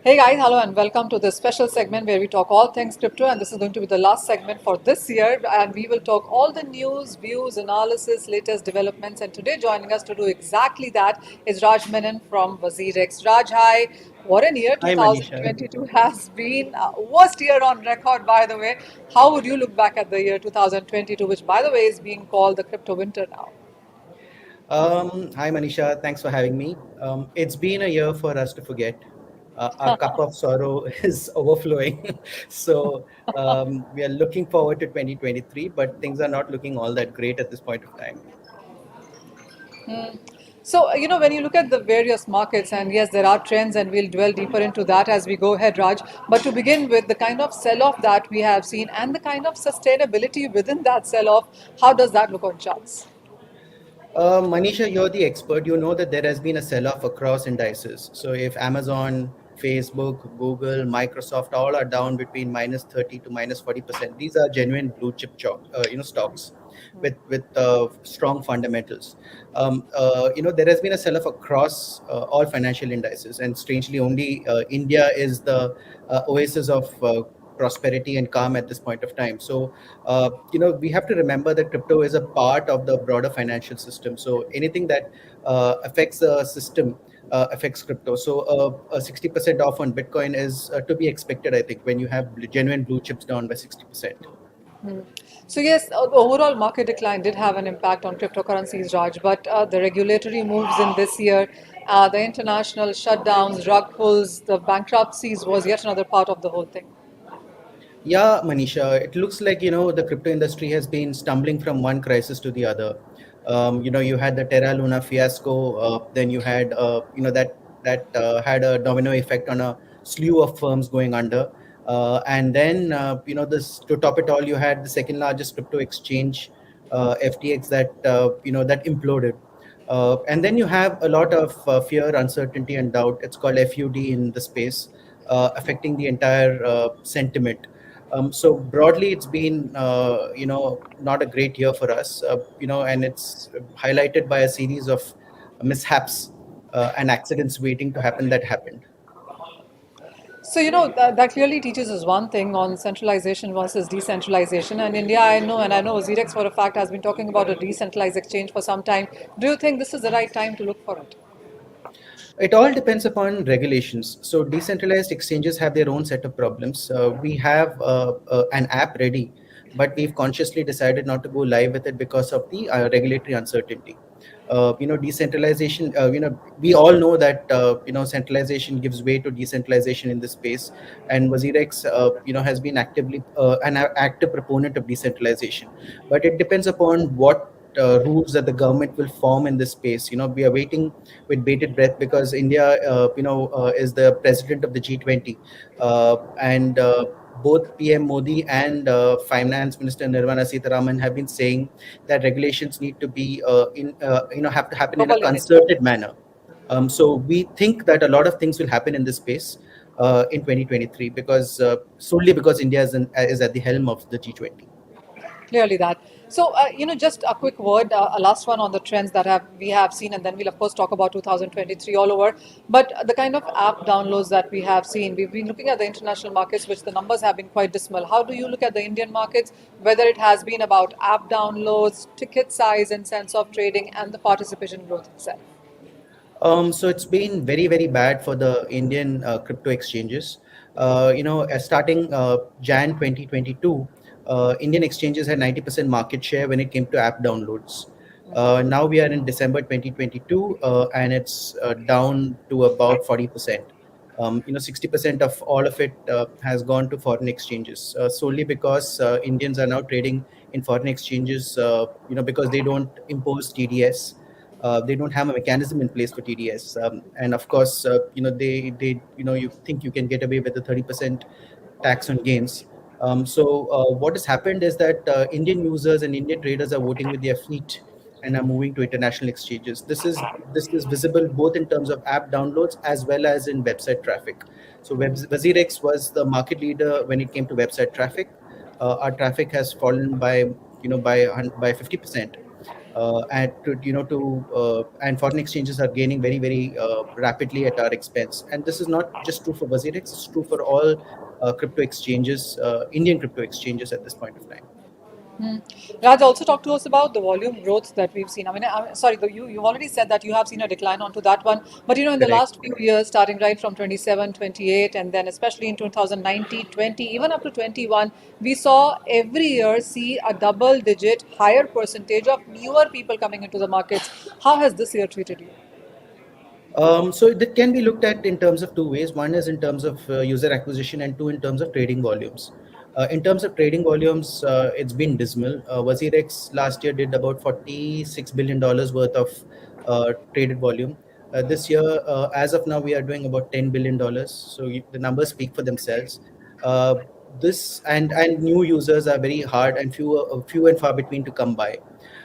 Hey guys, hello and welcome to this special segment where we talk all things crypto, and this is going to be the last segment for this year, and we will talk all the news, views, analysis, latest developments. And today joining us to do exactly that is Raj Menon from WazirX. Raj, hi. What a year Hi, Manisha. 2022 has been. Worst year on record, by the way. How would you look back at the year 2022, which by the way is being called the crypto winter now? Hi, Manisha. Thanks for having me. It's been a year for us to forget. Our cup of sorrow is overflowing. So we are looking forward to 2023, but things are not looking all that great at this point of time. So, when you look at the various markets, and yes, there are trends, and we'll dwell deeper into that as we go ahead, Raj. But to begin with, the kind of sell off that we have seen and the kind of sustainability within that sell off, how does that look on charts? Manisha, you're the expert. You know that there has been a sell-off across indices. So if Amazon, Facebook, Google, Microsoft all are down between minus 30 to minus 40%, these are genuine blue chip stocks with strong fundamentals. There has been a sell-off across all financial indices, and strangely, only India is the oasis of prosperity and calm at this point of time. So we have to remember that crypto is a part of the broader financial system. So anything that affects the system affects crypto. So a 60% off on Bitcoin is to be expected, I think, when you have genuine blue chips down by 60%. So, yes, the overall market decline did have an impact on cryptocurrencies, Raj, but the regulatory moves in this year, the international shutdowns, rug pulls, the bankruptcies was yet another part of the whole thing. Yeah, Manisha, it looks like, the crypto industry has been stumbling from one crisis to the other. You had the Terra Luna fiasco, then you had, that had a domino effect on a slew of firms going under. And then, this to top it all, you had the second largest crypto exchange, FTX, that imploded. And then you have a lot of fear, uncertainty, and doubt. It's called FUD in the space, affecting the entire sentiment. So broadly, it's been not a great year for us, and it's highlighted by a series of mishaps and accidents waiting to happen that happened. So, that clearly teaches us one thing on centralization versus decentralization. And India, I know, and I know WazirX for a fact has been talking about a decentralized exchange for some time. Do you think this is the right time to look for it? It all depends upon regulations. So decentralized exchanges have their own set of problems. We have an app ready, but we've consciously decided not to go live with it because of the regulatory uncertainty. Decentralization. We all know that centralization gives way to decentralization in this space, and WazirX, has been actively an active proponent of decentralization. But it depends upon what rules that the government will form in this space. We are waiting with bated breath because India, is the president of the G20, and both PM Modi and Finance Minister Nirmala Sitharaman have been saying that regulations need to be have to happen in a Global in nature. concerted manner. So we think that a lot of things will happen in this space in 2023 because solely because India is at the helm of the G20. Clearly that. So, just a quick word, a last one on the trends that have we have seen, and then we'll of course talk about 2023 all over. But the kind of app downloads that we have seen, we've been looking at the international markets, which the numbers have been quite dismal. How do you look at the Indian markets, whether it has been about app downloads, ticket size, and sense of trading, and the participation growth itself? So it's been very, very bad for the Indian crypto exchanges. Starting Jan 2022, Indian exchanges had 90% market share when it came to app downloads. Now we are in December 2022, and it's down to about 40%. 60% of all of it has gone to foreign exchanges, solely because Indians are now trading in foreign exchanges, because they don't impose TDS. They don't have a mechanism in place for TDS, and of course, you think you can get away with a 30% tax on gains. So what has happened is that Indian users and Indian traders are voting with their feet and are moving to international exchanges. This is visible both in terms of app downloads as well as in website traffic. So WazirX was the market leader when it came to website traffic. Our traffic has fallen by 50%. and foreign exchanges are gaining very very rapidly at our expense. And this is not just true for WazirX; it's true for all crypto exchanges, Indian crypto exchanges at this point of time. Raj, also talk to us about the volume growth that we've seen. Sorry, you've already said that you have seen a decline onto that one. But in the Correct. last few years, starting right from 27, 28, and then especially in 2019, 20, even up to 21, we saw every year see a double-digit higher percentage of newer people coming into the markets. How has this year treated you? So that can be looked at in terms of two ways. One is in terms of user acquisition, and two in terms of trading volumes. In terms of trading volumes, it's been dismal. WazirX last year did about $46 billion worth of traded volume. This year, as of now, we are doing about $10 billion. So the numbers speak for themselves. Uh, this and new users are very hard and few and far between to come by.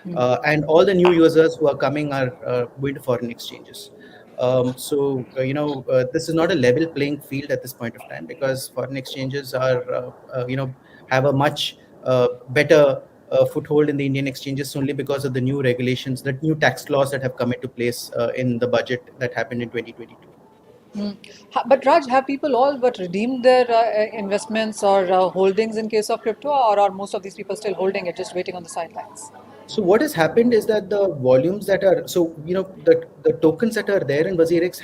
And all the new users who are coming are going to foreign exchanges. This is not a level playing field at this point of time, because foreign exchanges are, have a much better foothold in the Indian exchanges only because of the new regulations, the new tax laws that have come into place in the budget that happened in 2022. But Raj, have people all but redeemed their investments or holdings in case of crypto, or are most of these people still holding it, just waiting on the sidelines? So what has happened is that the volumes that are, the tokens that are there in WazirX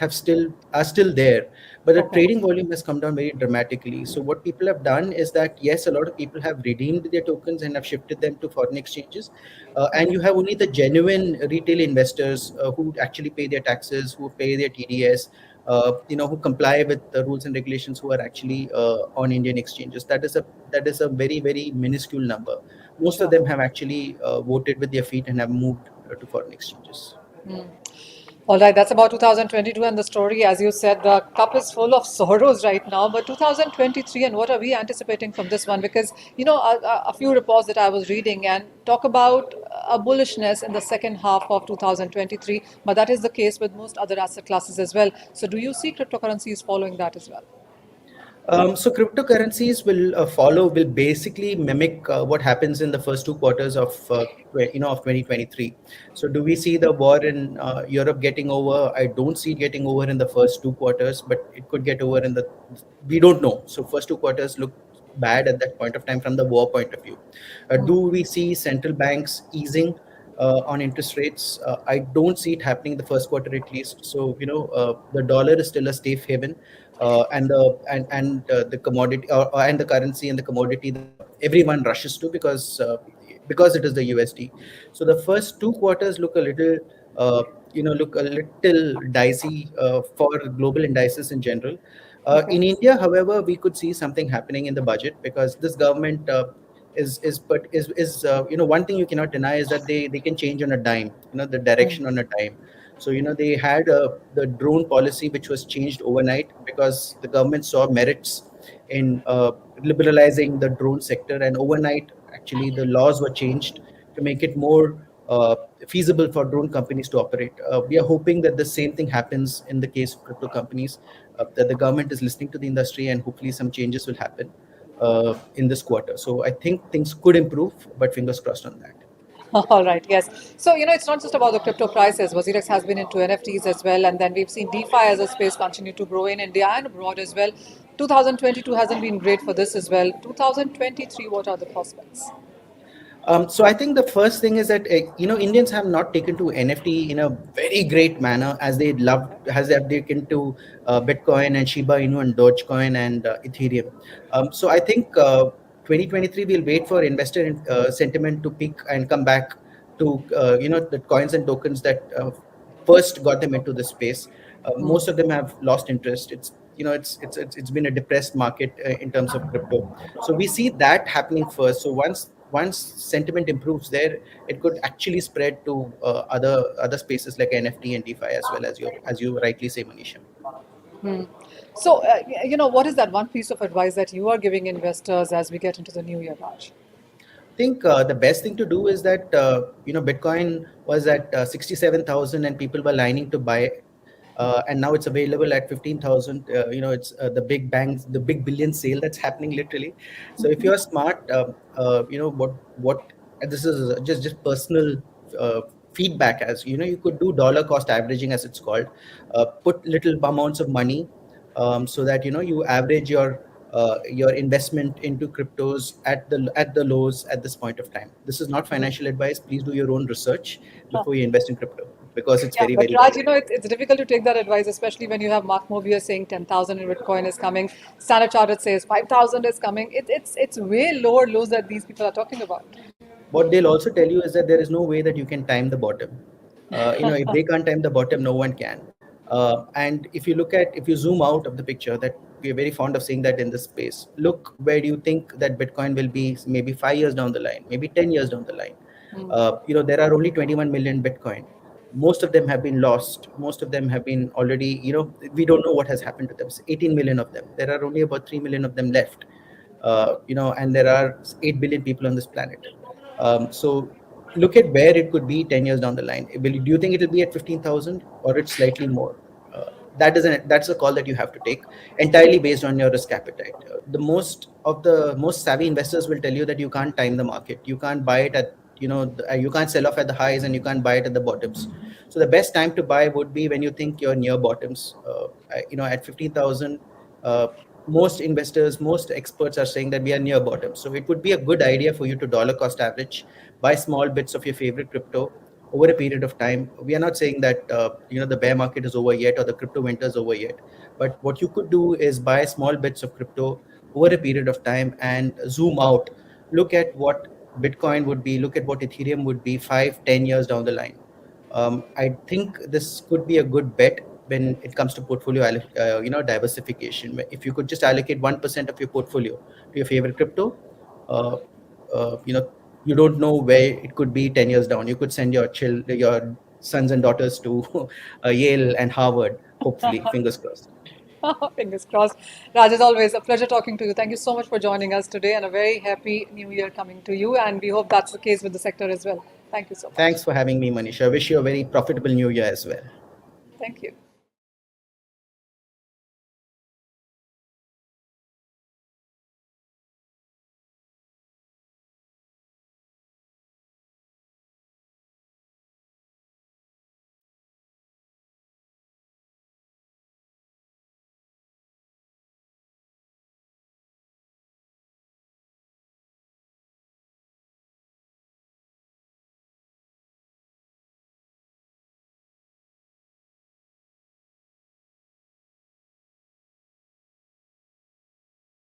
are still there, but the Okay. trading volume has come down very dramatically. So what people have done is that, yes, a lot of people have redeemed their tokens and have shifted them to foreign exchanges, and you have only the genuine retail investors who actually pay their taxes, who pay their TDS, who comply with the rules and regulations, who are actually on Indian exchanges. That is a very very minuscule number. Most of Sure. them have actually voted with their feet and have moved to foreign exchanges. All right, that's about 2022 and the story. As you said, the cup is full of sorrows right now. But 2023, and what are we anticipating from this one? Because, a few reports that I was reading and talk about a bullishness in the second half of 2023, but that is the case with most other asset classes as well. So, do you see cryptocurrencies following that as well? So cryptocurrencies will basically mimic what happens in the first two quarters of of 2023. So do we see the war in Europe getting over? I don't see it getting over in the first two quarters, but it could get over in the, we don't know. So first two quarters look bad at that point of time from the war point of view. Do we see central banks easing on interest rates? I don't see it happening the first quarter at least. So the dollar is still a safe haven, and the commodity, and the currency and the commodity that everyone rushes to, because it is the USD. So the first two quarters look a little dicey for global indices in general. Okay. In India, however, we could see something happening in the budget, because this government one thing you cannot deny is that they can change on a dime, the direction on a dime. So they had the drone policy, which was changed overnight because the government saw merits in liberalizing the drone sector, and overnight actually the laws were changed to make it more feasible for drone companies to operate. We are hoping that the same thing happens in the case of crypto companies, that the government is listening to the industry, and hopefully some changes will happen in this quarter. So I think things could improve, but fingers crossed on that. All right, yes. So, it's not just about the crypto prices. WazirX has been into NFTs as well, and then we've seen DeFi as a space continue to grow in India and abroad as well. 2022 hasn't been great for this as well. 2023, what are the prospects? So I think the first thing is that Indians have not taken to NFT in a very great manner as they love as they have taken to Bitcoin and Shiba Inu and Dogecoin and Ethereum. So I think 2023 we'll wait for investor sentiment to peak and come back to the coins and tokens that first got them into the space. Most of them have lost interest. It's been a depressed market in terms of crypto. So we see that happening first. So once sentiment improves there, it could actually spread to other spaces like NFT and DeFi, as you rightly say, Manisha. So, what is that one piece of advice that you are giving investors as we get into the new year, Raj? I think the best thing to do is that Bitcoin was at 67,000 and people were lining to buy it. And now it's available at 15,000. It's the big bangs, the big billion sale that's happening literally. So if you're smart, what and this is just personal feedback, as you know, you could do dollar cost averaging, as it's called. Put little amounts of money, so that you know you average your investment into cryptos at the lows at this point of time. This is not financial advice. Please do your own research before you invest in crypto, because it's Yeah, very but very Raj, volatile. it's difficult to take that advice, especially when you have Mark Mobius saying 10,000 in Bitcoin is coming. Standard Chartered says 5,000 is coming. It's way lower lows that these people are talking about. What they'll also tell you is that there is no way that you can time the bottom. You know, if they can't time the bottom, no one can. And if you zoom out of the picture, that we are very fond of seeing that in this space. Look, where do you think that Bitcoin will be maybe 5 years down the line, maybe 10 years down the line? You know, there are only 21 million Bitcoin. Most of them have been lost. Most of them have been already, you know, we don't know what has happened to them. 18 million of them. There are only about 3 million of them left. You know, and there are 8 billion people on this planet. So look at where it could be 10 years down the line. Do you think it will be at 15,000 or it's slightly more? That's a call that you have to take entirely based on your risk appetite. The most savvy investors will tell you that you can't time the market. You can't buy it at, you know, you can't sell off at the highs and you can't buy it at the bottoms. So the best time to buy would be when you think you're near bottoms. You know, at 15,000, uh, most investors, most experts are saying that we are near bottom. So it would be a good idea for you to dollar cost average, buy small bits of your favorite crypto over a period of time. We are not saying that you know, the bear market is over yet or the crypto winter is over yet, but what you could do is buy small bits of crypto over a period of time and zoom out. Look at what Bitcoin would be. Look at what Ethereum would be 5, 10 years down the line. I think this could be a good bet when it comes to you know, diversification. If you could just allocate 1% of your portfolio to your favorite crypto, uh, you know, you don't know where it could be 10 years down. You could send your sons and daughters to Yale and Harvard, hopefully, fingers crossed. Fingers crossed. Raj, as always, a pleasure talking to you. Thank you so much for joining us today, and a very happy new year coming to you. And we hope that's the case with the sector as well. Thank you so much. Thanks for having me, Manisha. I wish you a very profitable new year as well. Thank you.